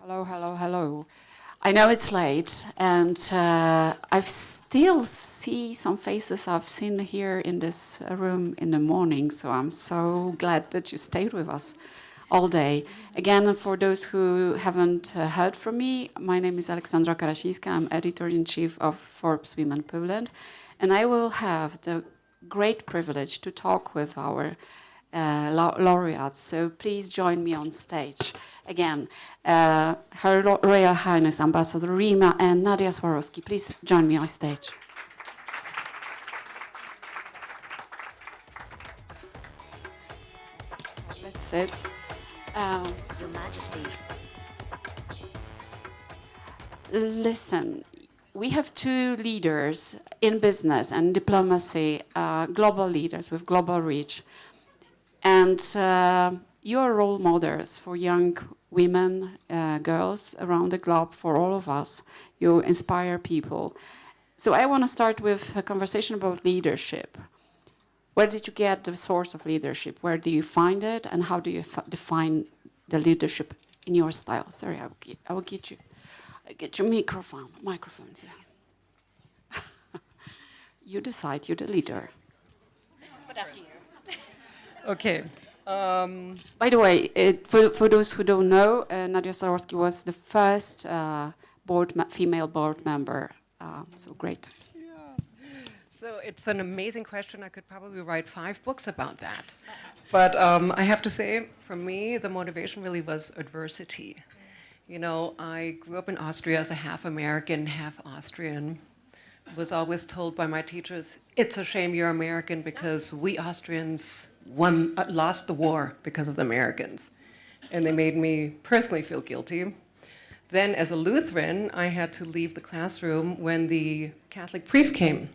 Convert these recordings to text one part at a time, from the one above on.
Hello, hello, hello. I know it's late, and I still see some faces I've seen here in this room in the morning, so I'm so glad that you stayed with us all day. Again, for those who haven't heard from me, my name is Aleksandra Karasińska. I'm editor-in-chief of Forbes Women Poland, and I will have the great privilege to talk with our laureates, so please join me on stage. Again, Her Royal Highness Ambassador Reema and Nadja Swarovski, please join me on stage. Let's sit. Your Majesty. Listen, we have two leaders in business and diplomacy, global leaders with global reach. And you are role models for young women, girls around the globe, for all of us. You inspire people. So I want to start with a conversation about leadership. Where did you get the source of leadership? Where do you find it? And how do you define the leadership in your style? Sorry, I will get your microphones, yeah. You decide, you're the leader. But after you. Okay. By the way, for those who don't know, Nadja Swarovski was the first female board member. So great. Yeah. So it's an amazing question. I could probably write 5 books about that. But I have to say, for me, the motivation really was adversity. You know, I grew up in Austria as a half American, half Austrian. Was always told by my teachers, it's a shame you're American because we Austrians lost the war because of the Americans. And they made me personally feel guilty. Then as a Lutheran, I had to leave the classroom when the Catholic priest came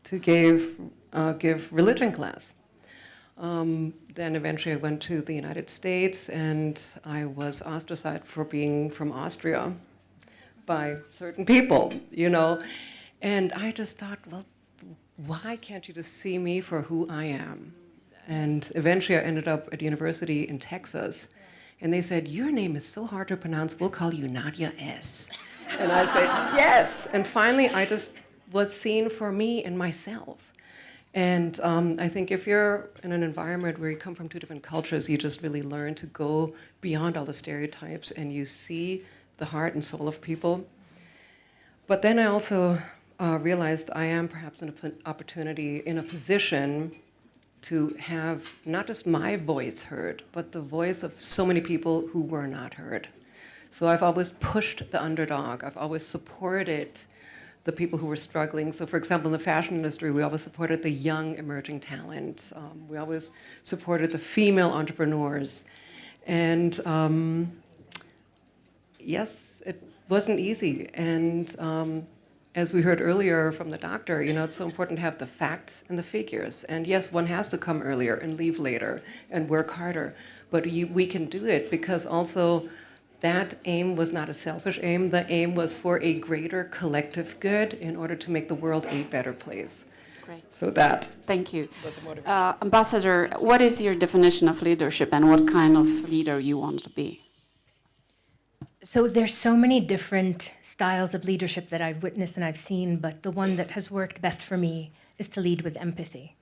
to give religion class. Then eventually I went to the United States and I was ostracized for being from Austria by certain people, you know. And I just thought, well, why can't you just see me for who I am? And eventually I ended up at university in Texas. And they said, your name is so hard to pronounce, we'll call you Nadja S. And I said, yes. And finally, I just was seen for me and myself. And I think if you're in an environment where you come from 2 different cultures, you just really learn to go beyond all the stereotypes and you see the heart and soul of people. But then I also realized I am perhaps in an opportunity, in a position to have not just my voice heard, but the voice of so many people who were not heard. So I've always pushed the underdog. I've always supported the people who were struggling. So for example, in the fashion industry, we always supported the young emerging talent. We always supported the female entrepreneurs. And yes, it wasn't easy. And as we heard earlier from the doctor, you know, it's so important to have the facts and the figures. And yes, one has to come earlier and leave later and work harder. But we can do it because also that aim was not a selfish aim. The aim was for a greater collective good in order to make the world a better place. Great. So that. Thank you. Was the motivation. Ambassador, what is your definition of leadership and what kind of leader you want to be? So there's so many different styles of leadership that I've witnessed and I've seen, but the one that has worked best for me is to lead with empathy.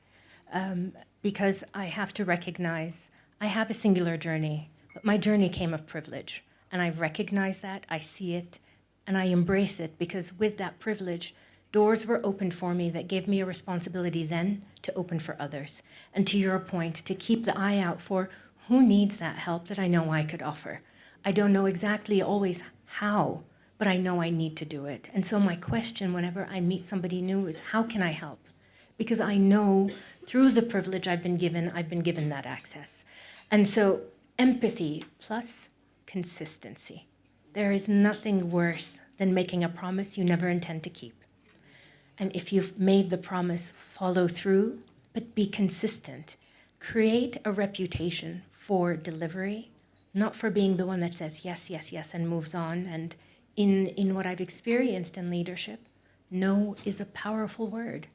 Because I have to recognize I have a singular journey, but my journey came of privilege. And I recognize that, I see it, and I embrace it because with that privilege, doors were opened for me that gave me a responsibility then to open for others. And to your point, to keep the eye out for who needs that help that I know I could offer. I don't know exactly always how, but I know I need to do it. And so my question whenever I meet somebody new is, how can I help? Because I know through the privilege I've been given that access. And so empathy plus consistency. There is nothing worse than making a promise you never intend to keep. And if you've made the promise, follow through, but be consistent. Create a reputation for delivery, not for being the one that says yes, yes, yes, and moves on. And in what I've experienced in leadership, no is a powerful word.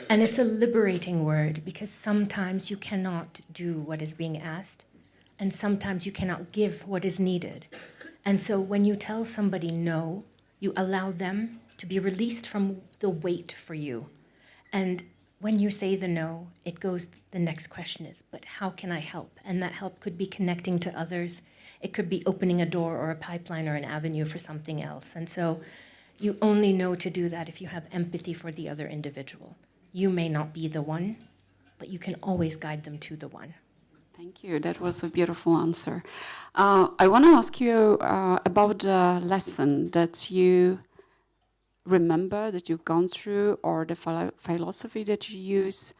And it's a liberating word because sometimes you cannot do what is being asked, and sometimes you cannot give what is needed. And so when you tell somebody no, you allow them to be released from the weight for you. And when you say the no, it goes, the next question is, but how can I help? And that help could be connecting to others. It could be opening a door or a pipeline or an avenue for something else. And so you only know to do that if you have empathy for the other individual. You may not be the one, but you can always guide them to the one. Thank you. That was a beautiful answer. I want to ask you about the lesson that you remember, that you've gone through, or the philosophy that you use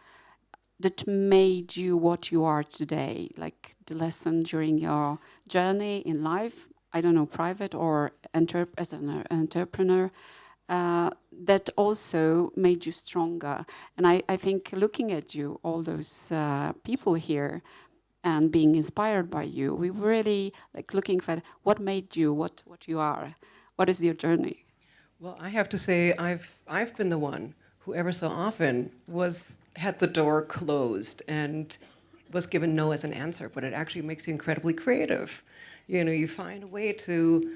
that made you what you are today, like the lesson during your journey in life, I don't know, private or as an entrepreneur, that also made you stronger. And I think looking at you, all those people here, and being inspired by you, we really like looking for what made you what you are. What is your journey? Well, I have to say, I've been the one who ever so often had the door closed and was given no as an answer, but it actually makes you incredibly creative. You know, you find a way to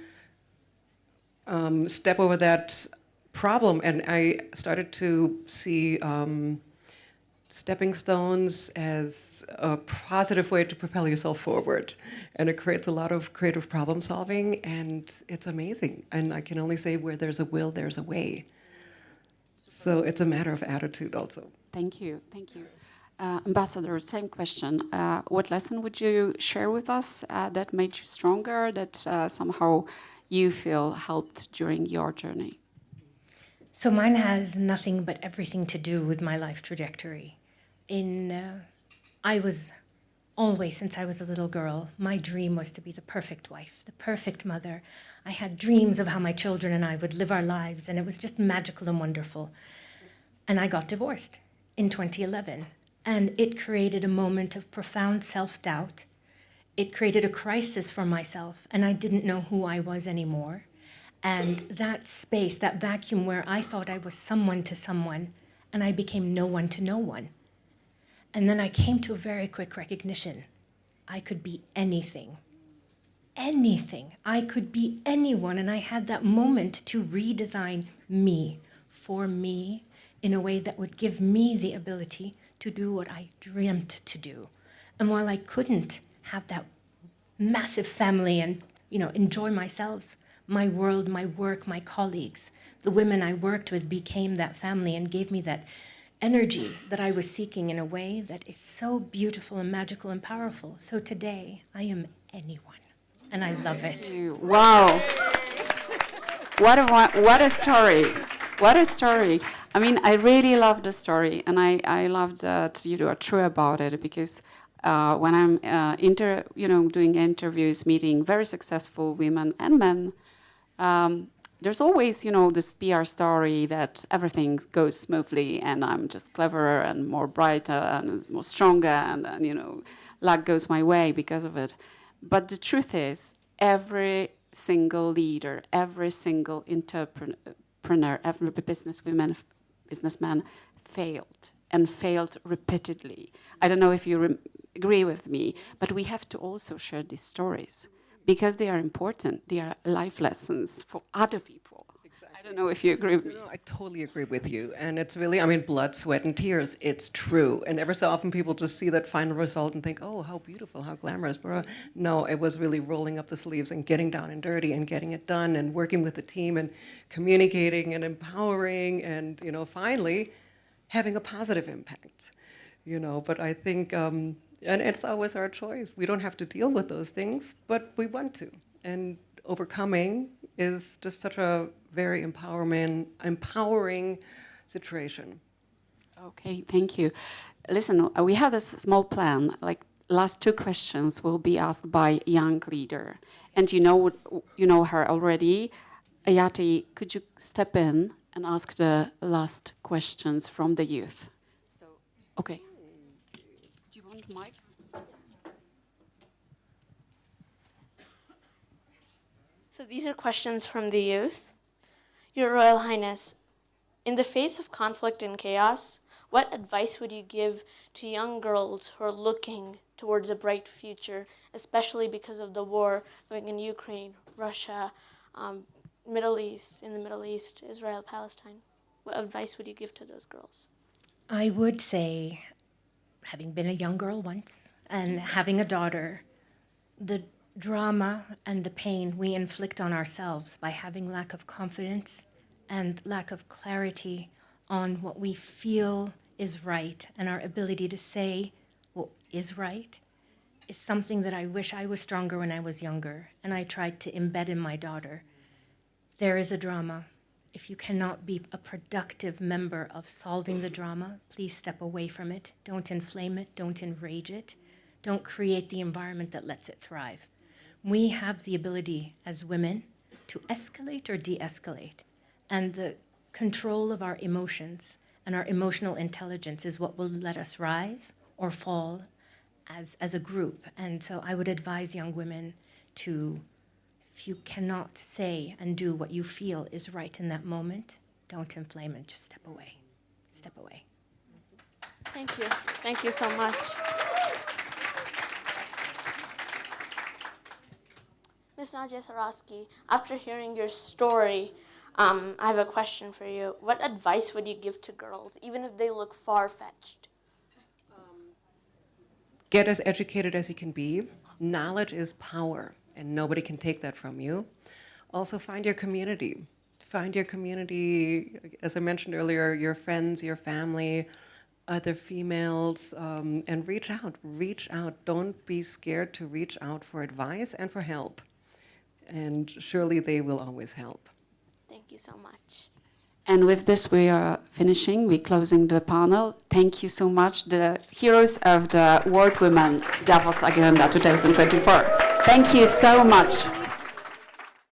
step over that problem, and I started to see stepping stones as a positive way to propel yourself forward. And it creates a lot of creative problem solving, and it's amazing. And I can only say where there's a will, there's a way. So it's a matter of attitude also. Thank you, thank you. Ambassador, same question. What lesson would you share with us that made you stronger, that somehow you feel helped during your journey? So mine has nothing but everything to do with my life trajectory. I was always, since I was a little girl, my dream was to be the perfect wife, the perfect mother. I had dreams of how my children and I would live our lives, and it was just magical and wonderful. And I got divorced in 2011, and it created a moment of profound self-doubt. It created a crisis for myself, and I didn't know who I was anymore. And that space, that vacuum where I thought I was someone to someone, and I became no one to no one. And then I came to a very quick recognition. I could be anything. Anything. I could be anyone, and I had that moment to redesign me for me in a way that would give me the ability to do what I dreamt to do. And while I couldn't have that massive family and, enjoy myself, my world, my work, my colleagues, the women I worked with became that family and gave me that energy that I was seeking in a way that is so beautiful and magical and powerful. So today, I am anyone, and I love it. Wow. What a story. What a story. I mean, I really love the story, and I love that you are true about it, because when I'm doing interviews, meeting very successful women and men, there's always, this PR story that everything goes smoothly and I'm just cleverer and more brighter and more stronger and luck goes my way because of it. But the truth is, every single leader, every single entrepreneur, every businessman failed and failed repeatedly. I don't know if you agree with me, but we have to also share these stories, because they are important. They are life lessons for other people. Exactly. I don't know if you agree with me. No, I totally agree with you. And it's really, blood, sweat, and tears. It's true. And ever so often people just see that final result and think, oh, how beautiful, how glamorous. But no, it was really rolling up the sleeves and getting down and dirty and getting it done and working with the team and communicating and empowering and, finally having a positive impact. But I think... and it's always our choice. We don't have to deal with those things, but we want to. And overcoming is just such a very empowering situation. Okay, thank you. Listen, we have a small plan. Like, last two questions will be asked by young leader. And you know her already. Ayati, could you step in and ask the last questions from the youth? So, okay. Mike? So these are questions from the youth. Your Royal Highness, in the face of conflict and chaos, what advice would you give to young girls who are looking towards a bright future, especially because of the war going in Ukraine Russia, Middle East, in the Middle East, Israel, Palestine? What advice would you give to those girls? I would say, having been a young girl once and having a daughter, the drama and the pain we inflict on ourselves by having lack of confidence and lack of clarity on what we feel is right and our ability to say what is right is something that I wish I was stronger when I was younger, and I tried to embed in my daughter. There is a drama. If you cannot be a productive member of solving the drama, please step away from it. Don't inflame it. Don't enrage it. Don't create the environment that lets it thrive. We have the ability as women to escalate or de-escalate. And the control of our emotions and our emotional intelligence is what will let us rise or fall as a group. And so I would advise young women to, if you cannot say and do what you feel is right in that moment, don't inflame it, just step away. Step away. Thank you. Thank you so much. Ms. Nadja Swarovski, after hearing your story, I have a question for you. What advice would you give to girls, even if they look far-fetched? Get as educated as you can be. Knowledge is power, and nobody can take that from you. Also, find your community. Find your community, as I mentioned earlier, your friends, your family, other females, and reach out. Reach out. Don't be scared to reach out for advice and for help. And surely they will always help. Thank you so much. And with this, we are finishing. We're closing the panel. Thank you so much, the heroes of the World Women Davos Agenda 2024. Thank you so much.